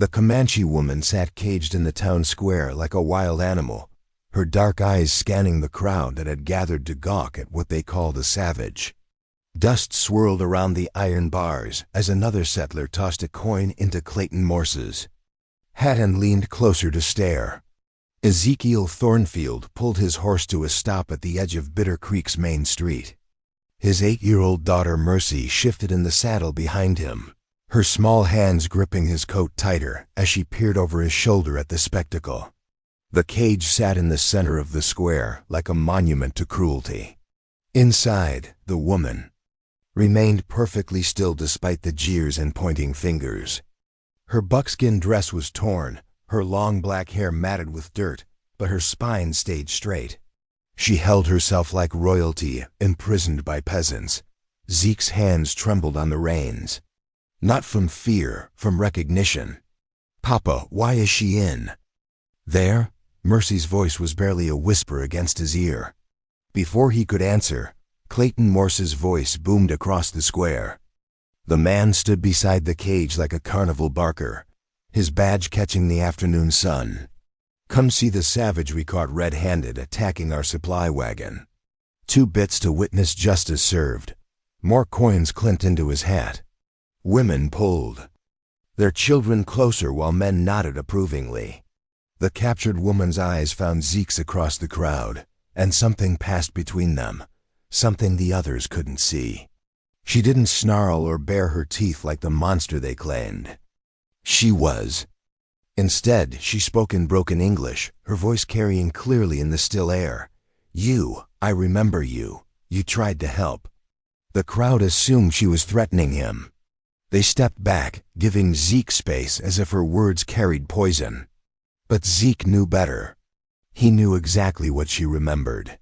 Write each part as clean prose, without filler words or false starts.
The Comanche woman sat caged in the town square like a wild animal, her dark eyes scanning the crowd that had gathered to gawk at what they called a savage. Dust swirled around the iron bars as another settler tossed a coin into Clayton Morse's hat and leaned closer to stare. Ezekiel Thornfield pulled his horse to a stop at the edge of Bitter Creek's main street. His 8-year-old daughter Mercy shifted in the saddle behind him, her small hands gripping his coat tighter as she peered over his shoulder at the spectacle. The cage sat in the center of the square like a monument to cruelty. Inside, the woman remained perfectly still despite the jeers and pointing fingers. Her buckskin dress was torn, her long black hair matted with dirt, but her spine stayed straight. She held herself like royalty, imprisoned by peasants. Zeke's hands trembled on the reins. Not from fear, from recognition. "Papa, why is she in?" "There?" Mercy's voice was barely a whisper against his ear. Before he could answer, Clayton Morse's voice boomed across the square. The man stood beside the cage like a carnival barker, his badge catching the afternoon sun. "Come see the savage we caught red-handed attacking our supply wagon." 2 bits to witness justice served. More coins clinked into his hat. Women pulled their children closer while men nodded approvingly. The captured woman's eyes found Zeke's across the crowd, and something passed between them, something the others couldn't see. She didn't snarl or bare her teeth like the monster they claimed she was. Instead, she spoke in broken English, her voice carrying clearly in the still air. I remember you. You tried to help." The crowd assumed she was threatening him. They stepped back, giving Zeke space as if her words carried poison. But Zeke knew better. He knew exactly what she remembered.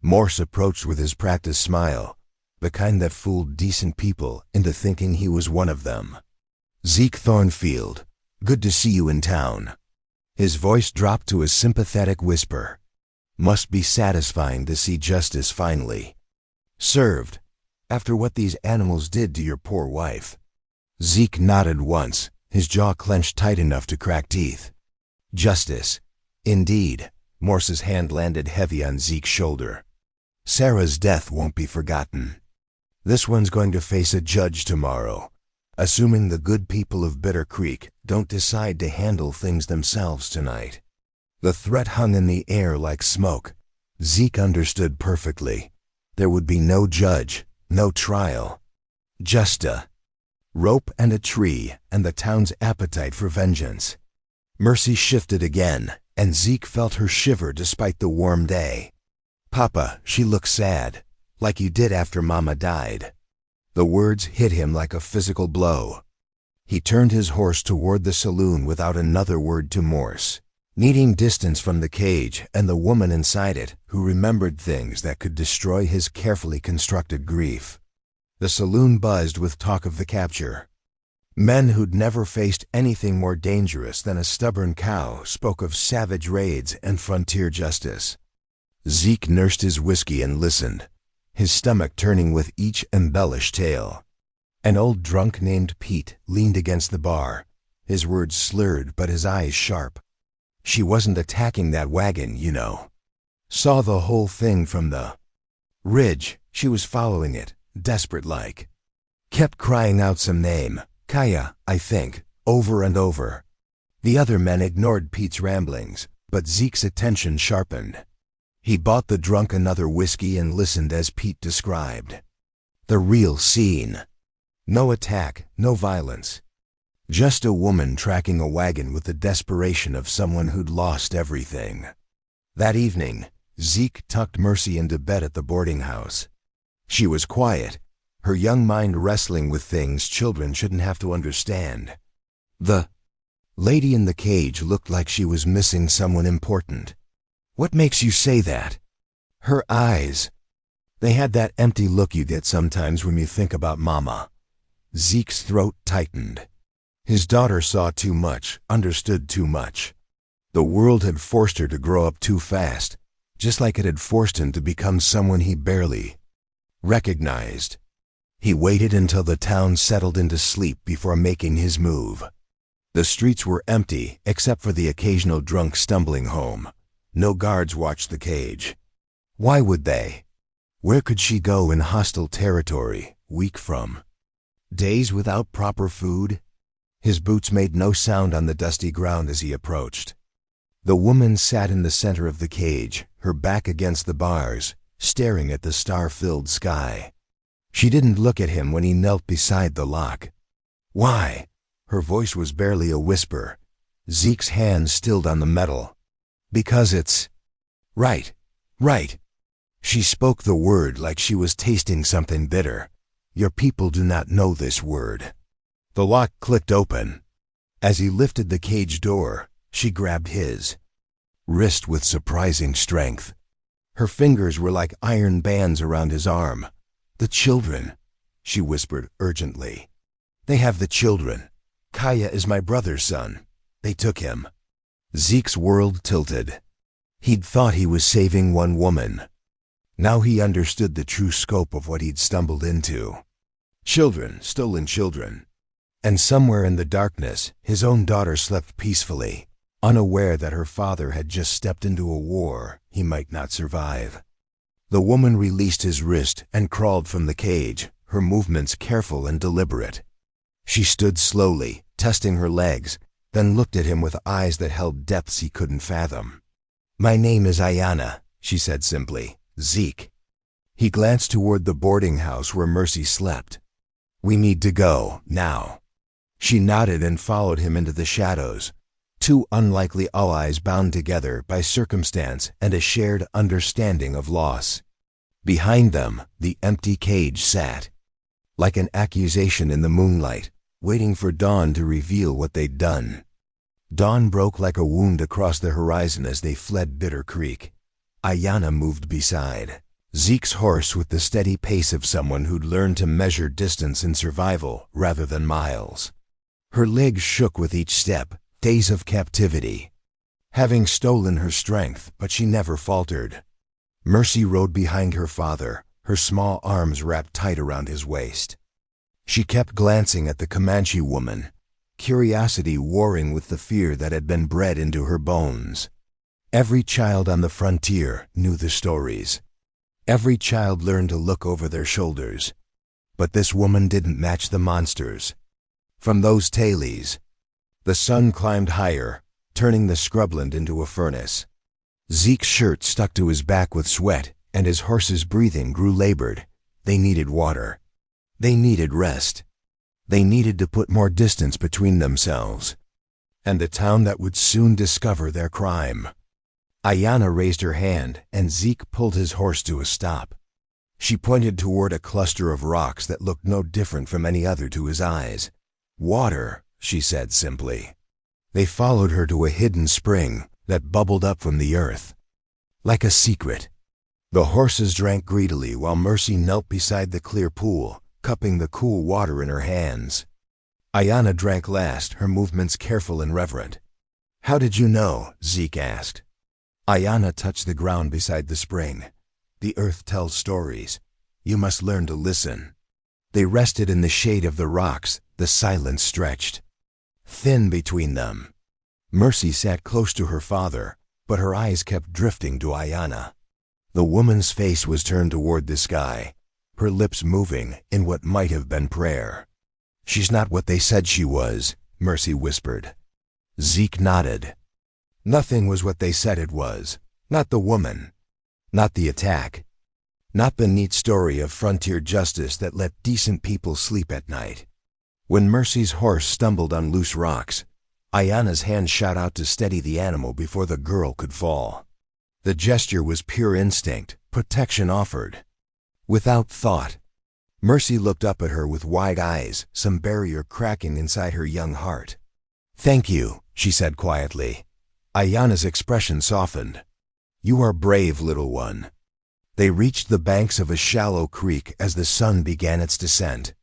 Morse approached with his practiced smile, the kind that fooled decent people into thinking he was one of them. "Zeke Thornfield, good to see you in town." His voice dropped to a sympathetic whisper. "Must be satisfying to see justice finally served, after what these animals did to your poor wife." Zeke nodded once, his jaw clenched tight enough to crack teeth. "Justice, indeed." Morse's hand landed heavy on Zeke's shoulder. "Sarah's death won't be forgotten. This one's going to face a judge tomorrow, assuming the good people of Bitter Creek don't decide to handle things themselves tonight." The threat hung in the air like smoke. Zeke understood perfectly. There would be no judge, no trial. Just a rope and a tree and the town's appetite for vengeance. Mercy shifted again, and Zeke felt her shiver despite the warm day. "Papa, she looks sad, like you did after Mama died." The words hit him like a physical blow. He turned his horse toward the saloon without another word to Morse, needing distance from the cage and the woman inside it who remembered things that could destroy his carefully constructed grief. The saloon buzzed with talk of the capture. Men who'd never faced anything more dangerous than a stubborn cow spoke of savage raids and frontier justice. Zeke nursed his whiskey and listened, his stomach turning with each embellished tale. An old drunk named Pete leaned against the bar, his words slurred but his eyes sharp. "She wasn't attacking that wagon, you know. Saw the whole thing from the ridge. She was following it, desperate-like. Kept crying out some name, Kaya, I think, over and over." The other men ignored Pete's ramblings, but Zeke's attention sharpened. He bought the drunk another whiskey and listened as Pete described the real scene. No attack, no violence. Just a woman tracking a wagon with the desperation of someone who'd lost everything. That evening, Zeke tucked Mercy into bed at the boarding house. She was quiet, her young mind wrestling with things children shouldn't have to understand. The lady in the cage looked like she was missing someone important. "What makes you say that?" Her eyes. They had that empty look you get sometimes when you think about Mama. Zeke's throat tightened. His daughter saw too much, understood too much. The world had forced her to grow up too fast, just like it had forced him to become someone he barely recognized. He waited until the town settled into sleep before making his move. The streets were empty except for the occasional drunk stumbling home. No guards watched the cage. Why would they? Where could she go in hostile territory, weak from days without proper food? His boots made no sound on the dusty ground as he approached. The woman sat in the center of the cage, her back against the bars, staring at the star-filled sky. She didn't look at him when he knelt beside the lock. Why? Her voice was barely a whisper. Zeke's hand stilled on the metal. Because it's right. She spoke the word like she was tasting something bitter. Your people do not know this word. The lock clicked open. As he lifted the cage door, she grabbed his wrist with surprising strength. Her fingers were like iron bands around his arm. The children, she whispered urgently. They have the children. Kaya is my brother's son. They took him. Zeke's world tilted. He'd thought he was saving one woman. Now he understood the true scope of what he'd stumbled into. Children, stolen children. And somewhere in the darkness, his own daughter slept peacefully, unaware that her father had just stepped into a war he might not survive. The woman released his wrist and crawled from the cage, her movements careful and deliberate. She stood slowly, testing her legs, then looked at him with eyes that held depths he couldn't fathom. My name is Ayana, she said simply. Zeke. He glanced toward the boarding house where Mercy slept. We need to go, now. She nodded and followed him into the shadows. Two unlikely allies bound together by circumstance and a shared understanding of loss. Behind them, the empty cage sat, like an accusation in the moonlight, waiting for dawn to reveal what they'd done. Dawn broke like a wound across the horizon as they fled Bitter Creek. Ayana moved beside, Zeke's horse with the steady pace of someone who'd learned to measure distance in survival rather than miles. Her legs shook with each step, days of captivity, having stolen her strength, but she never faltered. Mercy rode behind her father, her small arms wrapped tight around his waist. She kept glancing at the Comanche woman, curiosity warring with the fear that had been bred into her bones. Every child on the frontier knew the stories. Every child learned to look over their shoulders. But this woman didn't match the monsters. From those tailies, the sun climbed higher, turning the scrubland into a furnace. Zeke's shirt stuck to his back with sweat, and his horse's breathing grew labored. They needed water. They needed rest. They needed to put more distance between themselves and the town that would soon discover their crime. Ayana raised her hand, and Zeke pulled his horse to a stop. She pointed toward a cluster of rocks that looked no different from any other to his eyes. Water, she said simply. They followed her to a hidden spring that bubbled up from the earth. Like a secret. The horses drank greedily while Mercy knelt beside the clear pool, cupping the cool water in her hands. Ayana drank last, her movements careful and reverent. How did you know? Zeke asked. Ayana touched the ground beside the spring. The earth tells stories. You must learn to listen. They rested in the shade of the rocks, the silence stretched thin between them. Mercy sat close to her father, but her eyes kept drifting to Ayana. The woman's face was turned toward the sky, her lips moving in what might have been prayer. She's not what they said she was, Mercy whispered. Zeke nodded. Nothing was what they said it was. Not the woman. Not the attack. Not the neat story of frontier justice that let decent people sleep at night. When Mercy's horse stumbled on loose rocks, Ayana's hand shot out to steady the animal before the girl could fall. The gesture was pure instinct, protection offered. Without thought. Mercy looked up at her with wide eyes, some barrier cracking inside her young heart. Thank you, she said quietly. Ayana's expression softened. You are brave, little one. They reached the banks of a shallow creek as the sun began its descent.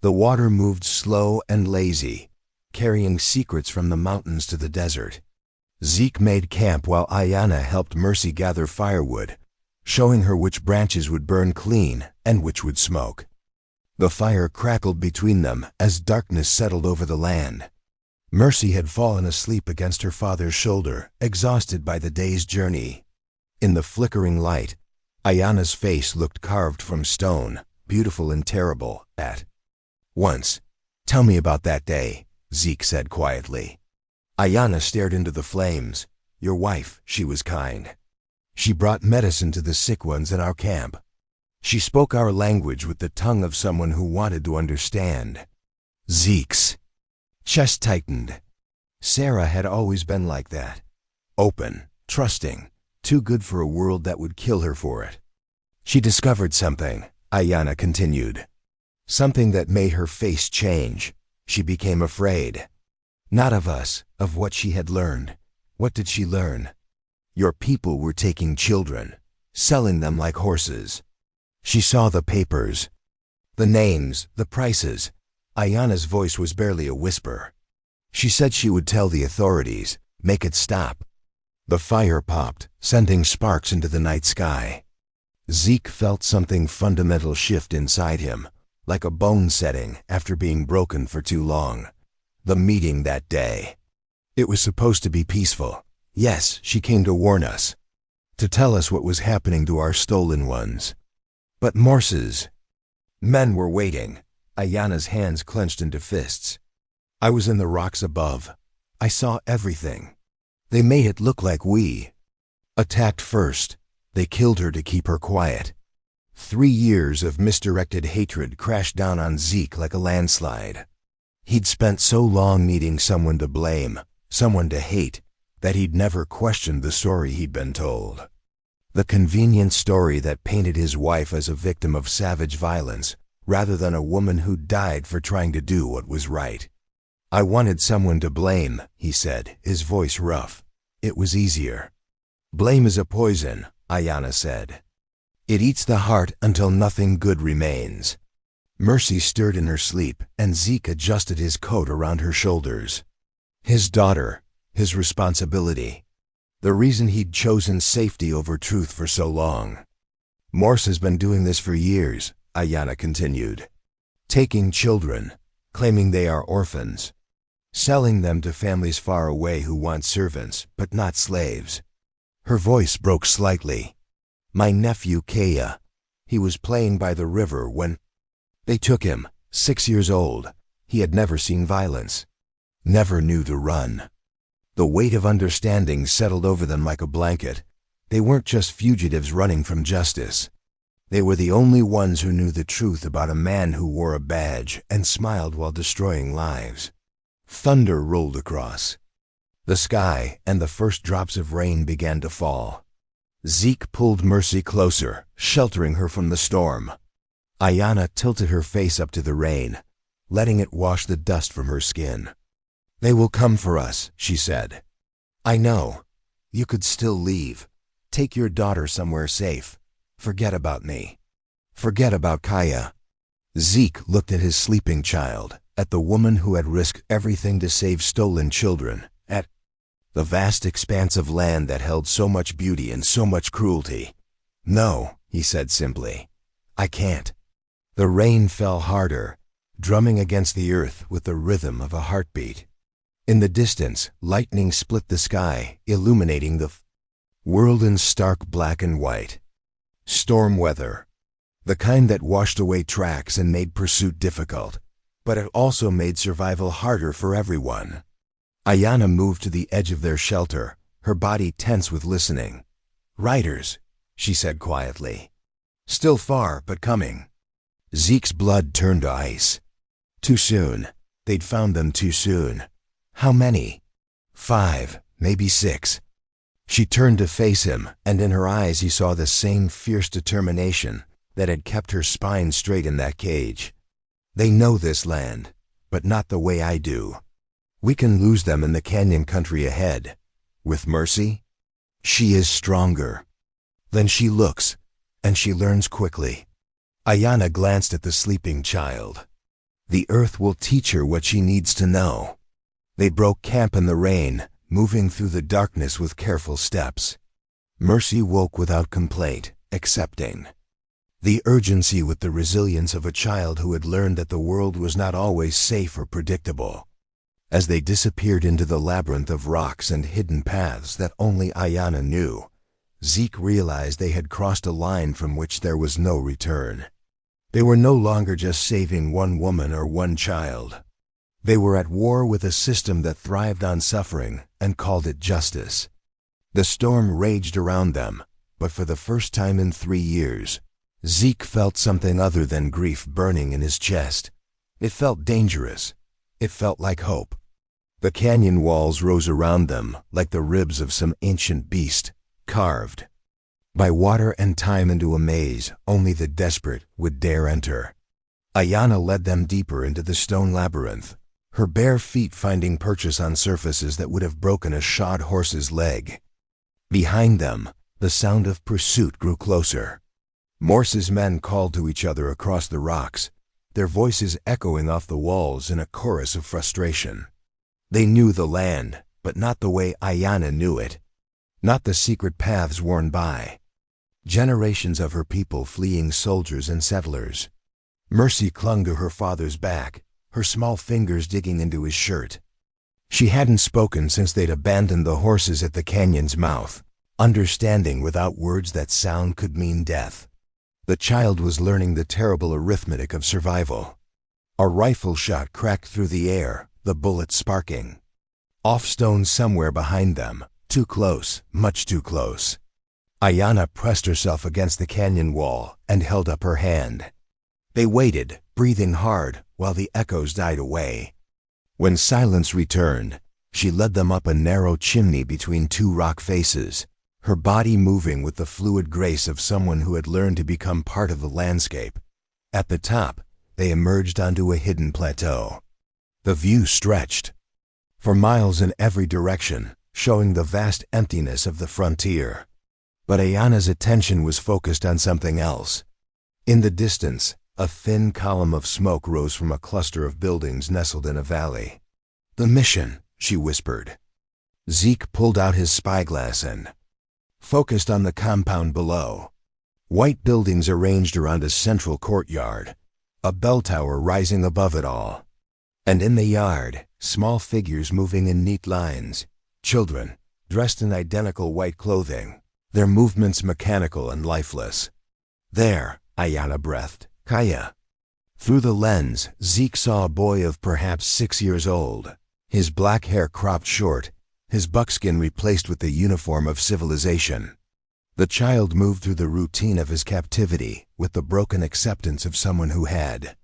The water moved slow and lazy, carrying secrets from the mountains to the desert. Zeke made camp while Ayana helped Mercy gather firewood, showing her which branches would burn clean and which would smoke. The fire crackled between them as darkness settled over the land. Mercy had fallen asleep against her father's shoulder, exhausted by the day's journey. In the flickering light, Ayana's face looked carved from stone, beautiful and terrible at once. "Tell me about that day," Zeke said quietly. Ayana stared into the flames. "Your wife, she was kind. She brought medicine to the sick ones in our camp. She spoke our language with the tongue of someone who wanted to understand." Zeke's chest tightened. Sarah had always been like that. Open, trusting, too good for a world that would kill her for it. "She discovered something," Ayana continued. "Something that made her face change. She became afraid. Not of us, of what she had learned." "What did she learn?" "Your people were taking children, selling them like horses." She saw the papers, the names, the prices. Ayana's voice was barely a whisper. She said she would tell the authorities, make it stop. The fire popped, sending sparks into the night sky. Zeke felt something fundamental shift inside him, like a bone setting after being broken for too long. The meeting that day. It was supposed to be peaceful. Yes, she came to warn us, to tell us what was happening to our stolen ones. But Morse's men were waiting. Ayana's hands clenched into fists. "I was in the rocks above. I saw everything. They made it look like we attacked first. They killed her to keep her quiet." 3 years of misdirected hatred crashed down on Zeke like a landslide. He'd spent so long needing someone to blame, someone to hate, that he'd never questioned the story he'd been told. The convenient story that painted his wife as a victim of savage violence, rather than a woman who died for trying to do what was right. "I wanted someone to blame," he said, his voice rough. "It was easier." "Blame is a poison," Ayana said. "It eats the heart until nothing good remains." Mercy stirred in her sleep, and Zeke adjusted his coat around her shoulders. His daughter, his responsibility. The reason he'd chosen safety over truth for so long. "Morse has been doing this for years," Ayana continued. "Taking children, claiming they are orphans, selling them to families far away who want servants, but not slaves." Her voice broke slightly. "My nephew Kaya, he was playing by the river when they took him, 6 years old. He had never seen violence, never knew to run." The weight of understanding settled over them like a blanket. They weren't just fugitives running from justice. They were the only ones who knew the truth about a man who wore a badge and smiled while destroying lives. Thunder rolled across the sky, and the first drops of rain began to fall. Zeke pulled Mercy closer, sheltering her from the storm. Ayana tilted her face up to the rain, letting it wash the dust from her skin. "They will come for us," she said. "I know. You could still leave. Take your daughter somewhere safe. Forget about me. Forget about Kaya." Zeke looked at his sleeping child, at the woman who had risked everything to save stolen children, at the vast expanse of land that held so much beauty and so much cruelty. "No," he said simply. "I can't." The rain fell harder, drumming against the earth with the rhythm of a heartbeat. In the distance, lightning split the sky, illuminating the world in stark black and white. Storm weather. The kind that washed away tracks and made pursuit difficult, but it also made survival harder for everyone. Ayana moved to the edge of their shelter, her body tense with listening. "Riders," she said quietly. "Still far, but coming." Zeke's blood turned to ice. Too soon. They'd found them too soon. How many? 5, maybe 6. She turned to face him, and in her eyes he saw the same fierce determination that had kept her spine straight in that cage. "They know this land, but not the way I do. We can lose them in the canyon country ahead. With Mercy, she is stronger." Then she looks, and she learns quickly. Ayana glanced at the sleeping child. The earth will teach her what she needs to know. They broke camp in the rain, moving through the darkness with careful steps. Mercy woke without complaint, accepting. The urgency with the resilience of a child who had learned that the world was not always safe or predictable. As they disappeared into the labyrinth of rocks and hidden paths that only Ayana knew, Zeke realized they had crossed a line from which there was no return. They were no longer just saving one woman or one child. They were at war with a system that thrived on suffering and called it justice. The storm raged around them, but for the first time in 3 years, Zeke felt something other than grief burning in his chest. It felt dangerous. It felt like hope. The canyon walls rose around them like the ribs of some ancient beast, carved by water and time into a maze only the desperate would dare enter. Ayana led them deeper into the stone labyrinth, her bare feet finding purchase on surfaces that would have broken a shod horse's leg. Behind them, the sound of pursuit grew closer. Morse's men called to each other across the rocks, their voices echoing off the walls in a chorus of frustration. They knew the land, but not the way Ayana knew it. Not the secret paths worn by generations of her people fleeing soldiers and settlers. Mercy clung to her father's back, her small fingers digging into his shirt. She hadn't spoken since they'd abandoned the horses at the canyon's mouth, understanding without words that sound could mean death. The child was learning the terrible arithmetic of survival. A rifle shot cracked through the air, the bullet sparking. Off stone somewhere behind them, too close, much too close. Ayana pressed herself against the canyon wall and held up her hand. They waited, breathing hard, while the echoes died away. When silence returned, she led them up a narrow chimney between two rock faces, her body moving with the fluid grace of someone who had learned to become part of the landscape. At the top, they emerged onto a hidden plateau. The view stretched for miles in every direction, showing the vast emptiness of the frontier. But Ayana's attention was focused on something else. In the distance, a thin column of smoke rose from a cluster of buildings nestled in a valley. "The mission," she whispered. Zeke pulled out his spyglass and focused on the compound below. White buildings arranged around a central courtyard, a bell tower rising above it all. And in the yard, small figures moving in neat lines, children, dressed in identical white clothing, their movements mechanical and lifeless. "There," Ayana breathed. "Kaya." Through the lens, Zeke saw a boy of perhaps 6 years old, his black hair cropped short, his buckskin replaced with the uniform of civilization. The child moved through the routine of his captivity with the broken acceptance of someone who had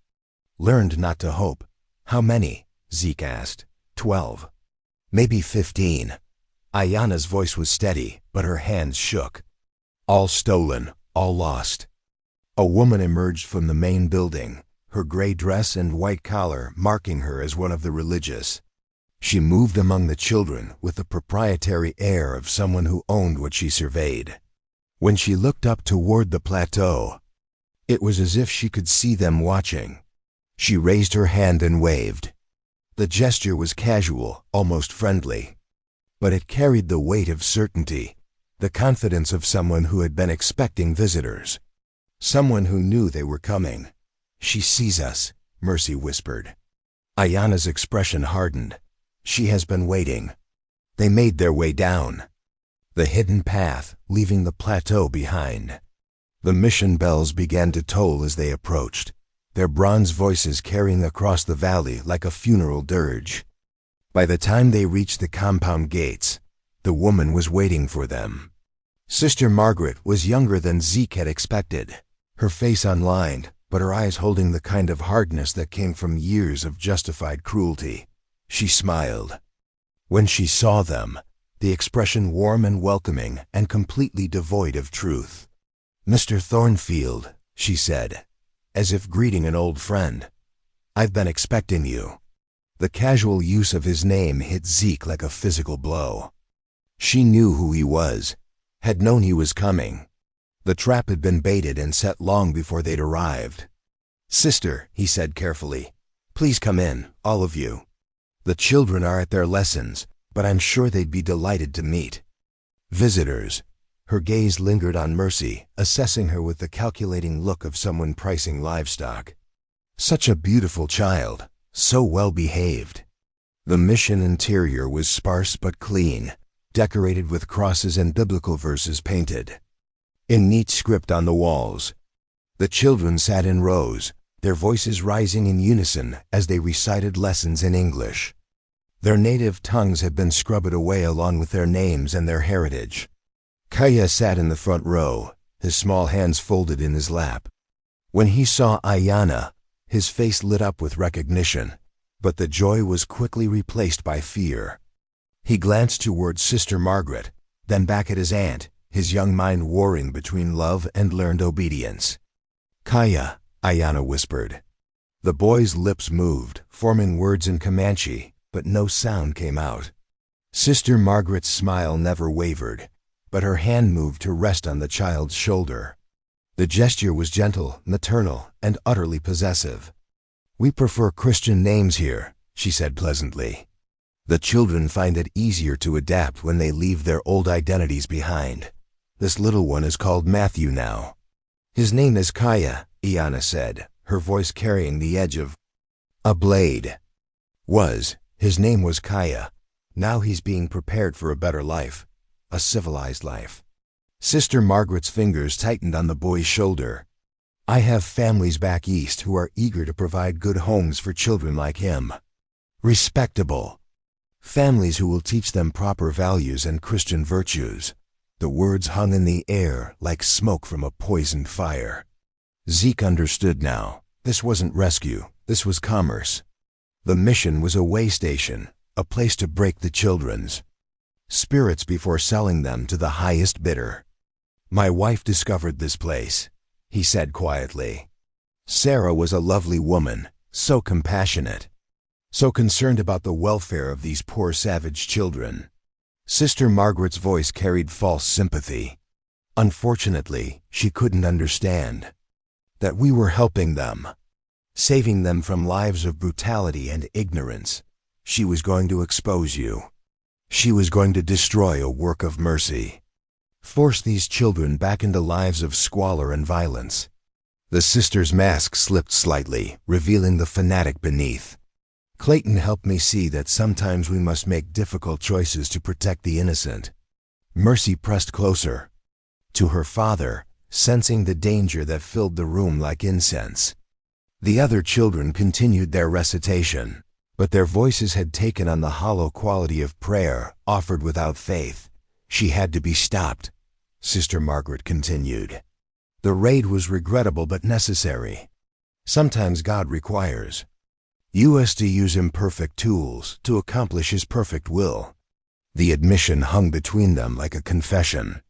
learned not to hope. "How many?" Zeke asked. 12. Maybe 15. Ayana's voice was steady, but her hands shook. "All stolen, all lost." A woman emerged from the main building, her gray dress and white collar marking her as one of the religious. She moved among the children with the proprietary air of someone who owned what she surveyed. When she looked up toward the plateau, it was as if she could see them watching. She raised her hand and waved. The gesture was casual, almost friendly, but it carried the weight of certainty, the confidence of someone who had been expecting visitors. Someone who knew they were coming. "She sees us," Mercy whispered. Ayana's expression hardened. "She has been waiting." They made their way down the hidden path, leaving the plateau behind. The mission bells began to toll as they approached, their bronze voices carrying across the valley like a funeral dirge. By the time they reached the compound gates, the woman was waiting for them. Sister Margaret was younger than Zeke had expected, her face unlined, but her eyes holding the kind of hardness that came from years of justified cruelty. She smiled. When she saw them, the expression warm and welcoming and completely devoid of truth. "Mr. Thornfield," she said, as if greeting an old friend. "I've been expecting you." The casual use of his name hit Zeke like a physical blow. She knew who he was, had known he was coming. The trap had been baited and set long before they'd arrived. "Sister," he said carefully, "please come in, all of you. The children are at their lessons, but I'm sure they'd be delighted to meet." Visitors. Her gaze lingered on Mercy, assessing her with the calculating look of someone pricing livestock. Such a beautiful child, so well behaved. The mission interior was sparse but clean, decorated with crosses and biblical verses painted in neat script on the walls. The children sat in rows, their voices rising in unison as they recited lessons in English. Their native tongues had been scrubbed away along with their names and their heritage. Kaya sat in the front row, his small hands folded in his lap. When he saw Ayana, his face lit up with recognition, but the joy was quickly replaced by fear. He glanced towards Sister Margaret, then back at his aunt, his young mind warring between love and learned obedience. "Kaya," Ayana whispered. The boy's lips moved, forming words in Comanche, but no sound came out. Sister Margaret's smile never wavered, but her hand moved to rest on the child's shoulder. The gesture was gentle, maternal, and utterly possessive. "We prefer Christian names here," she said pleasantly. "The children find it easier to adapt when they leave their old identities behind. This little one is called Matthew now." "His name is Kaya," Iana said, her voice carrying the edge of a blade. His name was Kaya. Now he's being prepared for a better life, a civilized life. Sister Margaret's fingers tightened on the boy's shoulder. "I have families back east who are eager to provide good homes for children like him. Respectable. Families who will teach them proper values and Christian virtues." The words hung in the air like smoke from a poisoned fire. Zeke understood now. This wasn't rescue, this was commerce. The mission was a way station, a place to break the children's spirits before selling them to the highest bidder. "My wife discovered this place," he said quietly. "Sarah was a lovely woman, so compassionate, so concerned about the welfare of these poor savage children." Sister Margaret's voice carried false sympathy. Unfortunately, she couldn't understand that we were helping them, saving them from lives of brutality and ignorance. She was going to expose you. She was going to destroy a work of mercy, force these children back into lives of squalor and violence. The sister's mask slipped slightly, revealing the fanatic beneath. "Clayton helped me see that sometimes we must make difficult choices to protect the innocent." Mercy pressed closer to her father, sensing the danger that filled the room like incense. The other children continued their recitation, but their voices had taken on the hollow quality of prayer offered without faith. "She had to be stopped," Sister Margaret continued. "The raid was regrettable but necessary. Sometimes God requires us to use imperfect tools to accomplish His perfect will." The admission hung between them like a confession,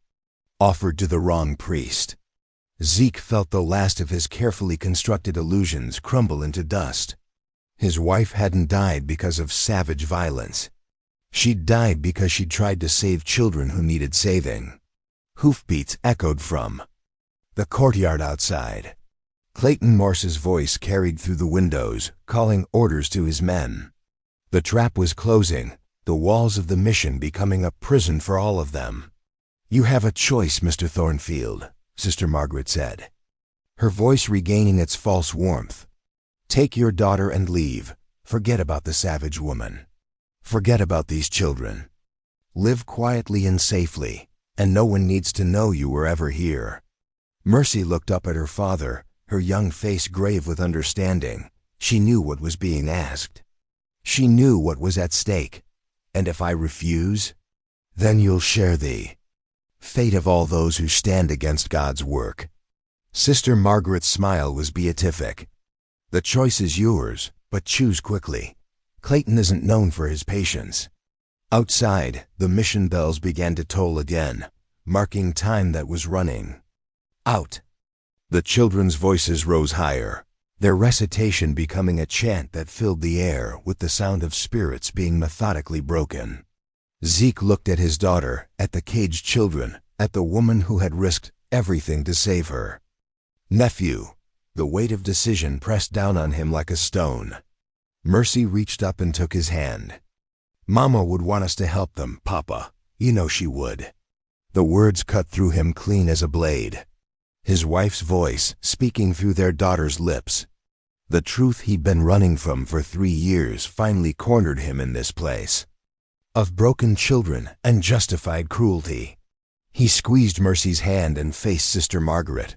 offered to the wrong priest. Zeke felt the last of his carefully constructed illusions crumble into dust. His wife hadn't died because of savage violence. She'd died because she'd tried to save children who needed saving. Hoofbeats echoed from the courtyard outside. Clayton Morse's voice carried through the windows, calling orders to his men. The trap was closing, the walls of the mission becoming a prison for all of them. "You have a choice, Mr. Thornfield," Sister Margaret said, her voice regaining its false warmth. "Take your daughter and leave. Forget about the savage woman. Forget about these children. Live quietly and safely, and no one needs to know you were ever here." Mercy looked up at her father, her young face grave with understanding. She knew what was being asked. She knew what was at stake. "And if I refuse, then you'll share the fate of all those who stand against God's work." Sister Margaret's smile was beatific. "The choice is yours, but choose quickly. Clayton isn't known for his patience." Outside, the mission bells began to toll again, marking time that was running out. The children's voices rose higher, their recitation becoming a chant that filled the air with the sound of spirits being methodically broken. Zeke looked at his daughter, at the caged children, at the woman who had risked everything to save her. "Nephew," the weight of decision pressed down on him like a stone. Mercy reached up and took his hand. "Mama would want us to help them, Papa. You know she would." The words cut through him clean as a blade. His wife's voice, speaking through their daughter's lips. The truth he'd been running from for 3 years finally cornered him in this place. Of broken children and justified cruelty. He squeezed Mercy's hand and faced Sister Margaret.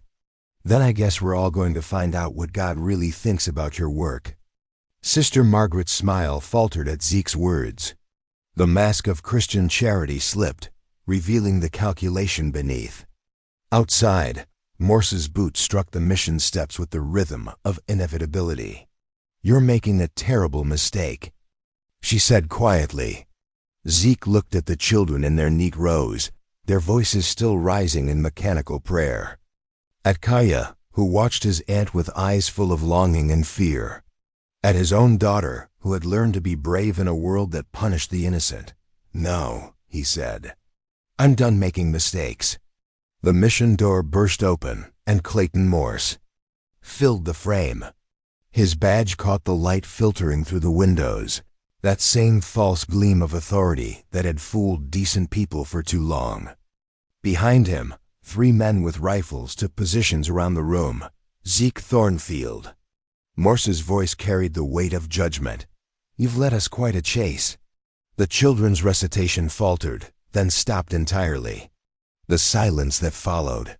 "Then I guess we're all going to find out what God really thinks about your work." Sister Margaret's smile faltered at Zeke's words. The mask of Christian charity slipped, revealing the calculation beneath. Outside, Morse's boot struck the mission steps with the rhythm of inevitability. "You're making a terrible mistake," she said quietly. Zeke looked at the children in their neat rows, their voices still rising in mechanical prayer. At Kaya, who watched his aunt with eyes full of longing and fear. At his own daughter, who had learned to be brave in a world that punished the innocent. "No," he said. "I'm done making mistakes." The mission door burst open, and Clayton Morse filled the frame. His badge caught the light filtering through the windows, that same false gleam of authority that had fooled decent people for too long. Behind him, 3 men with rifles took positions around the room. Zeke Thornfield. Morse's voice carried the weight of judgment. "You've led us quite a chase." The children's recitation faltered, then stopped entirely. The silence that followed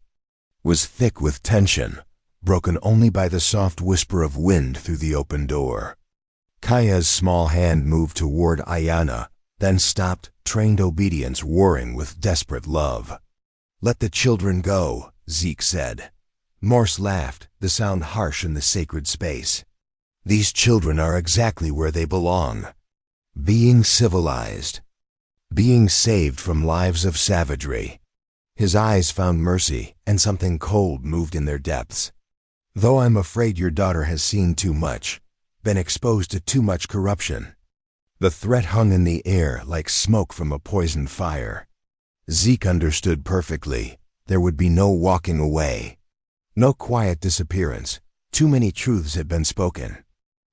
was thick with tension, broken only by the soft whisper of wind through the open door. Kaya's small hand moved toward Ayana, then stopped, trained obedience warring with desperate love. "Let the children go," Zeke said. Morse laughed, the sound harsh in the sacred space. "These children are exactly where they belong. Being civilized. Being saved from lives of savagery." His eyes found mercy, and something cold moved in their depths. "Though I'm afraid your daughter has seen too much, been exposed to too much corruption." The threat hung in the air like smoke from a poisoned fire. Zeke understood perfectly. There would be no walking away. No quiet disappearance. Too many truths had been spoken.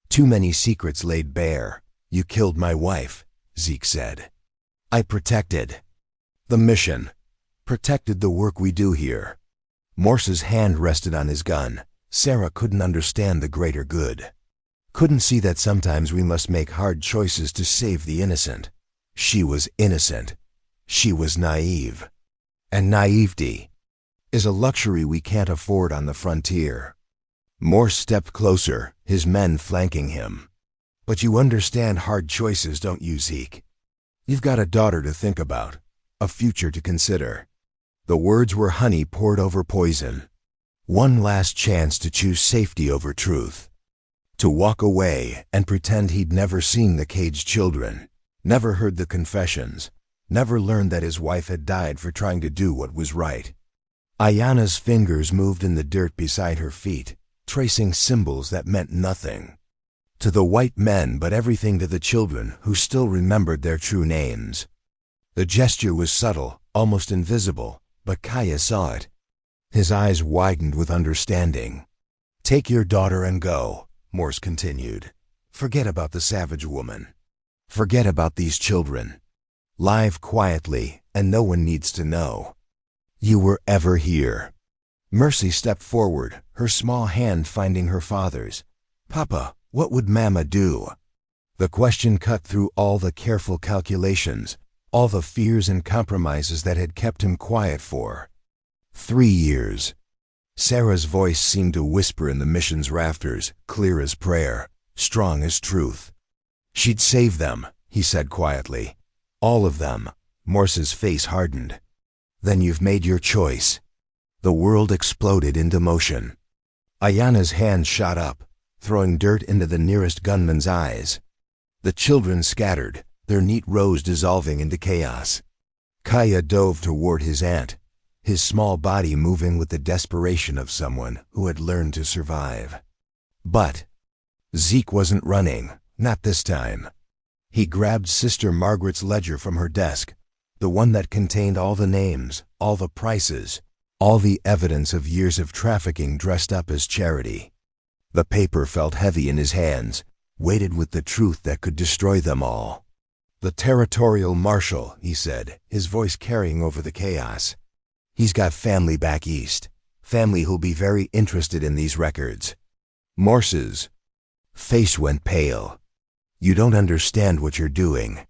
Too many secrets laid bare. "You killed my wife," Zeke said. "I protected the mission. Protected the work we do here." Morse's hand rested on his gun. Sarah couldn't understand the greater good. Couldn't see that sometimes we must make hard choices to save the innocent. She was innocent. She was naive. And naivety is a luxury we can't afford on the frontier. Morse stepped closer, his men flanking him. "But you understand hard choices, don't you, Zeke? You've got a daughter to think about, a future to consider." The words were honey poured over poison. One last chance to choose safety over truth. To walk away and pretend he'd never seen the caged children, never heard the confessions, never learned that his wife had died for trying to do what was right. Ayana's fingers moved in the dirt beside her feet, tracing symbols that meant nothing to the white men but everything to the children who still remembered their true names. The gesture was subtle, almost invisible, but Kaya saw it. His eyes widened with understanding. "Take your daughter and go," Morse continued. "Forget about the savage woman. Forget about these children. Live quietly, and no one needs to know you were ever here." Mercy stepped forward, her small hand finding her father's. "Papa, what would Mama do?" The question cut through all the careful calculations, all the fears and compromises that had kept him quiet for 3 years. Sarah's voice seemed to whisper in the mission's rafters, clear as prayer, strong as truth. "She'd save them," he said quietly. "All of them." Morse's face hardened. "Then you've made your choice." The world exploded into motion. Ayana's hand shot up, throwing dirt into the nearest gunman's eyes. The children scattered, their neat rows dissolving into chaos. Kaya dove toward his aunt, his small body moving with the desperation of someone who had learned to survive. But Zeke wasn't running, not this time. He grabbed Sister Margaret's ledger from her desk, the one that contained all the names, all the prices, all the evidence of years of trafficking dressed up as charity. The paper felt heavy in his hands, weighted with the truth that could destroy them all. "The territorial marshal," he said, his voice carrying over the chaos. "He's got family back east, family who'll be very interested in these records." Morse's Face went pale. You don't understand what you're doing.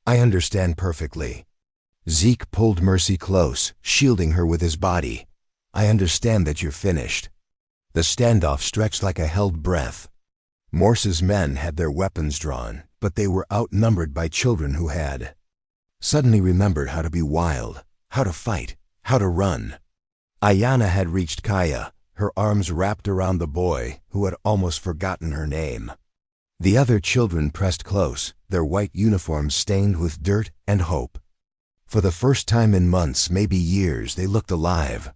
I understand perfectly. Zeke pulled Mercy close, shielding her with his body. I understand that you're finished. The standoff stretched like a held breath. Morse's men had their weapons drawn, but they were outnumbered by children who had suddenly remembered how to be wild, how to fight, how to run. Ayanna had reached Kaya, her arms wrapped around the boy who had almost forgotten her name. The other children pressed close, their white uniforms stained with dirt and hope. For the first time in months, maybe years, they looked alive.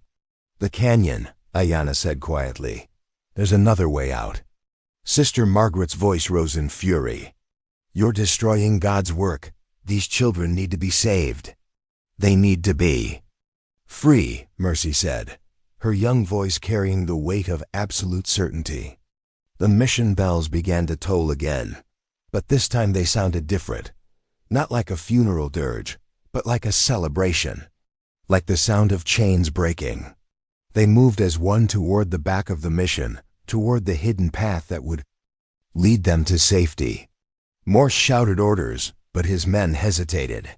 The canyon, Ayanna said quietly. There's another way out. Sister Margaret's voice rose in fury. You're destroying God's work. These children need to be saved. They need to be free, Mercy said, her young voice carrying the weight of absolute certainty. The mission bells began to toll again, but this time they sounded different. Not like a funeral dirge, but like a celebration. Like the sound of chains breaking. They moved as one toward the back of the mission, toward the hidden path that would lead them to safety. Morse shouted orders, but his men hesitated.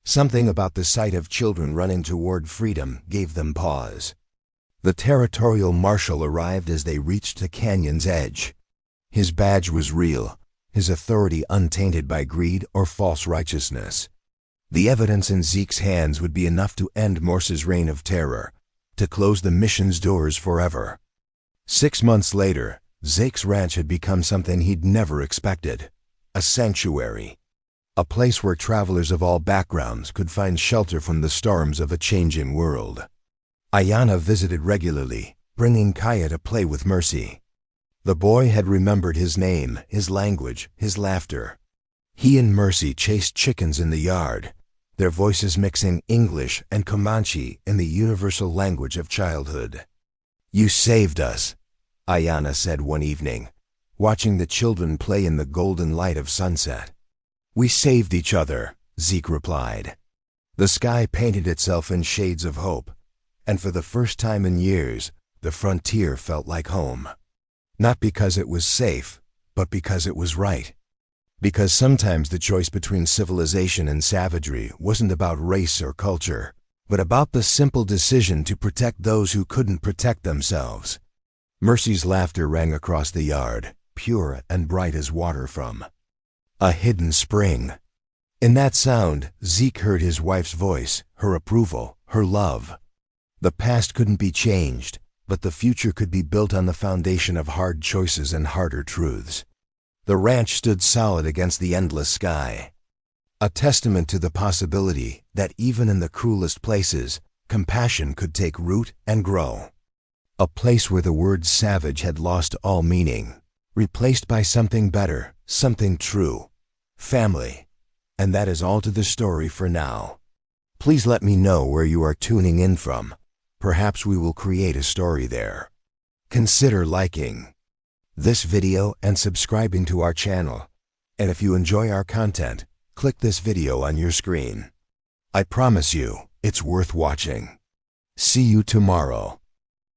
Something about the sight of children running toward freedom gave them pause. The territorial marshal arrived as they reached the canyon's edge. His badge was real, his authority untainted by greed or false righteousness. The evidence in Zeke's hands would be enough to end Morse's reign of terror, to close the mission's doors forever. 6 months later, Zeke's ranch had become something he'd never expected. A sanctuary. A place where travelers of all backgrounds could find shelter from the storms of a changing world. Ayanna visited regularly, bringing Kaya to play with Mercy. The boy had remembered his name, his language, his laughter. He and Mercy chased chickens in the yard, their voices mixing English and Comanche in the universal language of childhood. You saved us, Ayanna said one evening, watching the children play in the golden light of sunset. We saved each other, Zeke replied. The sky painted itself in shades of hope, and for the first time in years, the frontier felt like home. Not because it was safe, but because it was right. Because sometimes the choice between civilization and savagery wasn't about race or culture, but about the simple decision to protect those who couldn't protect themselves. Mercy's laughter rang across the yard, pure and bright as water from a hidden spring. In that sound, Zeke heard his wife's voice, her approval, her love. The past couldn't be changed, but the future could be built on the foundation of hard choices and harder truths. The ranch stood solid against the endless sky, a testament to the possibility that even in the cruelest places, compassion could take root and grow. A place where the word savage had lost all meaning, replaced by something better, something true. Family. And that is all to the story for now. Please let me know where you are tuning in from. Perhaps we will create a story there. Consider liking this video and subscribing to our channel. And if you enjoy our content, click this video on your screen. I promise you, it's worth watching. See you tomorrow.